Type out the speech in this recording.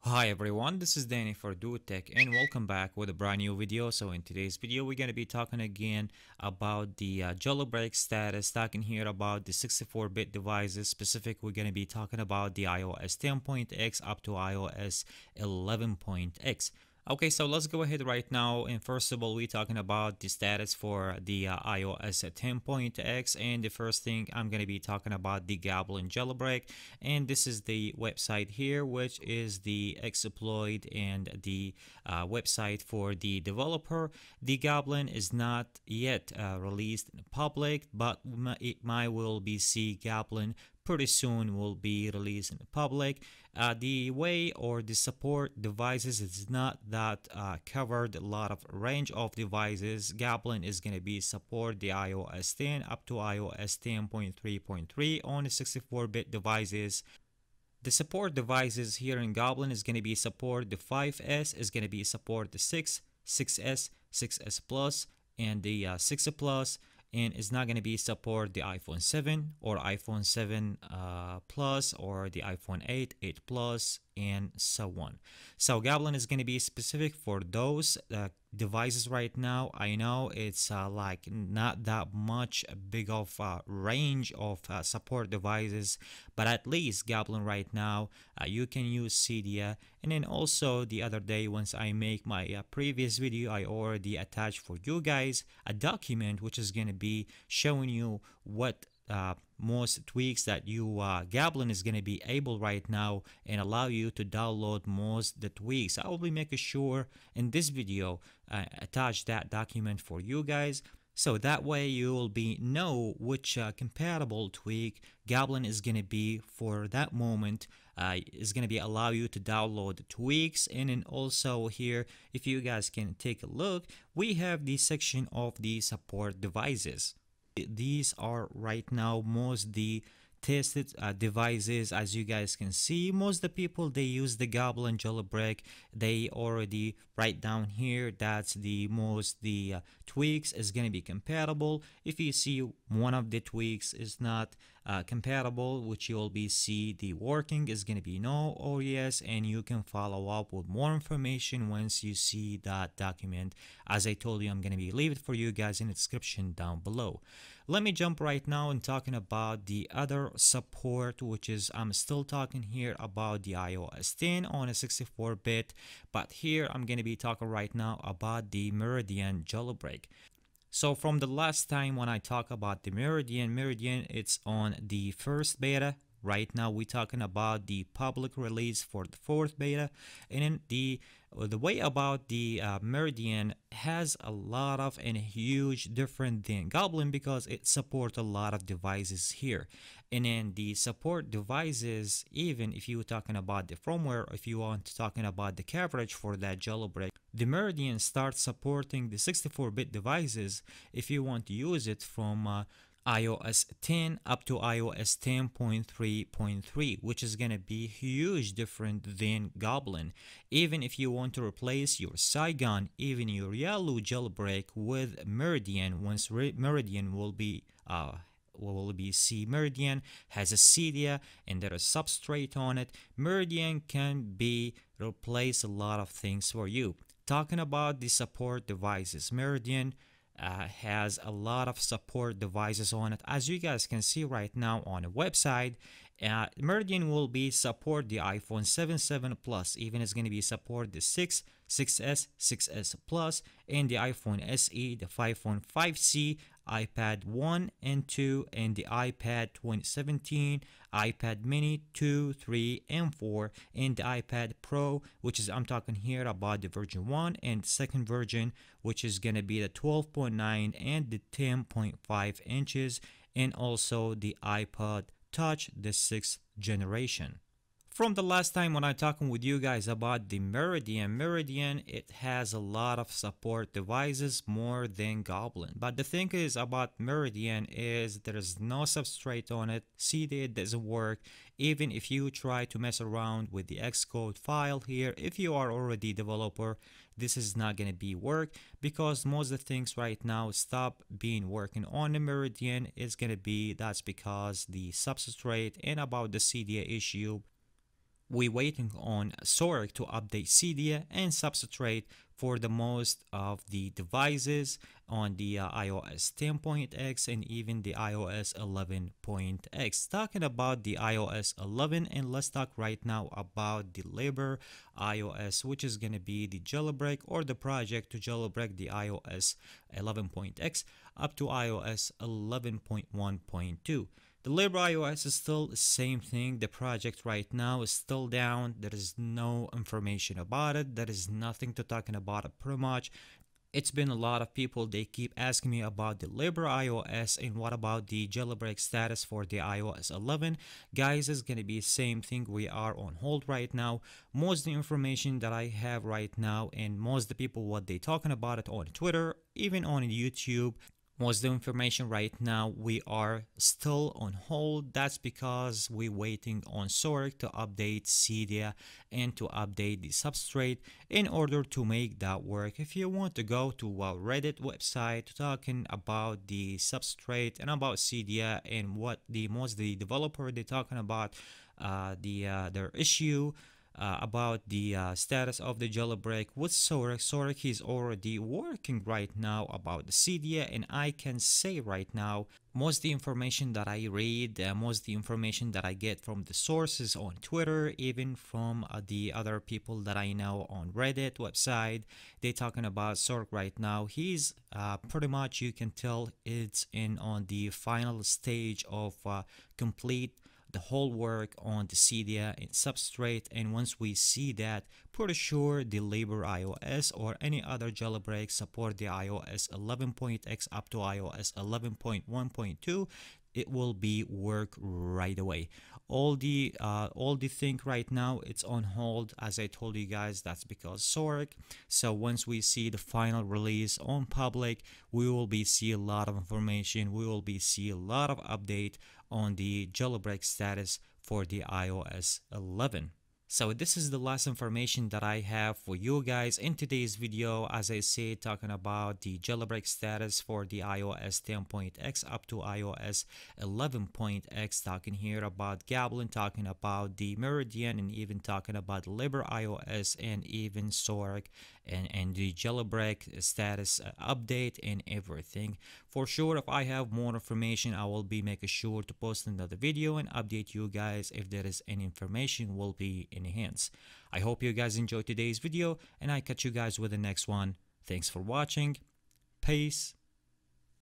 Hi everyone, this is Danny for Do Tech and welcome back with a brand new video. So in today's video, we're going to be talking again about the jailbreak status, talking here about the 64-bit devices. Specific, we're going to be talking about the iOS 10.x up to iOS 11.x. Okay, so let's go ahead right now, and first of all, we're talking about the status for the iOS 10.x, and the first thing I'm going to be talking about the Goblin jailbreak, and this is the website here, which is the exploit and the website for the developer. The Goblin is not yet released in public, but it might will be see Goblin pretty soon will be released in the public. The way or the support devices is not that covered a lot of range of devices. Goblin is going to be support the iOS 10 up to iOS 10.3.3 on the 64-bit devices. The support devices here in Goblin is going to be support the 5S, is going to be support the 6, 6S, 6S Plus, and the 6 Plus, and it's not going to be support the iPhone 7 or iPhone 7 Plus or the iPhone 8, 8 Plus, and so on. So Goblin is going to be specific for those devices right now. I know it's like not that much big of range of support devices, but at least Goblin right now you can use Cydia. And then also the other day, once I make my previous video, I already attached for you guys a document which is going to be showing you what most tweaks that you Goblin is going to be able right now and allow you to download most the tweaks. I will be making sure in this video attach that document for you guys, so that way you will be know which compatible tweak Goblin is going to be for that moment. Is going to be allow you to download the tweaks. And then also here, if you guys can take a look, we have the section of the support devices. These are right now most the tested devices. As you guys can see, most the people they use the Goblin jailbreak, they already write down here that's the most the tweaks is going to be compatible. If you see one of the tweaks is not compatible, which you'll be see the working is going to be no or yes, and you can follow up with more information once you see that document. As I told you, I'm going to be leave it for you guys in the description down below. Let me jump right now and talking about the other support, which is I'm still talking here about the iOS 10 on a 64-bit, but here I'm going to be talking right now about the Meridian jailbreak. So from the last time when I talk about the Meridian, it's on the first beta. Right now we're talking about the public release for the fourth beta, and then the way about the Meridian has a lot of and huge different than Goblin because it supports a lot of devices here. And then the support devices, even if you're talking about the firmware, if you want to talking about the coverage for that jailbreak, the Meridian starts supporting the 64-bit devices if you want to use it from iOS 10 up to iOS 10.3.3, which is going to be huge different than Goblin. Even if you want to replace your Saigon, even your Yellow jailbreak with Meridian, once Meridian will be see Meridian has a Cydia and there is substrate on it, Meridian can be replace a lot of things for you. Talking about the support devices, Meridian has a lot of support devices on it. As you guys can see right now on the website, Meridian will be support the iPhone 7 Plus, even it's going to be support the 6, 6S, 6S Plus, and the iPhone SE, the iPhone 5C, iPad 1 and 2, and the iPad 2017, iPad mini 2, 3, and 4, and the iPad Pro, which is I'm talking here about the version 1 and second version, which is going to be the 12.9 and the 10.5 inches, and also the iPod Touch, the 6th generation. From the last time when I talking with you guys about the Meridian, it has a lot of support devices more than Goblin. But the thing is about Meridian is there is no substrate on it. CD doesn't work. Even if you try to mess around with the Xcode file here, if you are already developer, this is not going to be work because most of the things right now stop being working on the Meridian. Is going to be that's because the substrate and about the CDA issue. we waiting on Sorek to update Cydia and Substrate for the most of the devices on the iOS 10.x and even the iOS 11.x. Talking about the iOS 11, and let's talk right now about the LiberiOS, which is going to be the jailbreak or the project to jailbreak the iOS 11.x up to iOS 11.1.2. The LiberiOS is still the same thing. The project right now is still down. There is no information about it. There is nothing to talking about it pretty much. It's been a lot of people, they keep asking me about the LiberiOS and what about the jailbreak status for the iOS 11. Guys, it's gonna be the same thing. We are on hold right now. Most of the information that I have right now and most of the people what they talking about it on Twitter, even on YouTube, most of the information right now, we are still on hold. That's because we're waiting on Sorek to update Cydia and to update the substrate in order to make that work. If you want to go to our Reddit website talking about the substrate and about Cydia and what the most the developer they're talking about their issue about the status of the jailbreak with Sorek. Sorek is already working right now about the Cydia, and I can say right now most of the information that I read, most of the information that I get from the sources on Twitter, even from the other people that I know on Reddit website, they talking about Sorek right now. He's pretty much, you can tell it's in on the final stage of complete the whole work on the Cydia and substrate, and once we see that, pretty sure the LiberiOS or any other jailbreak support the iOS 11.x up to iOS 11.1.2, it will be work right away. All the thing right now, it's on hold. As I told you guys, that's because Sorek. So once we see the final release on public, we will be see a lot of information. We will be see a lot of update on the jailbreak status for the iOS 11. So this is the last information that I have for you guys in today's video. As I said, talking about the jailbreak status for the iOS 10.x up to iOS 11.x, talking here about Goblin, talking about the Meridian, and even talking about LiberiOS and even Sorek and the jailbreak status update and everything. For sure, if I have more information, I will be making sure to post another video and update you guys if there is any information will be enhanced. I hope you guys enjoyed today's video, and I catch you guys with the next one. Thanks for watching. Peace.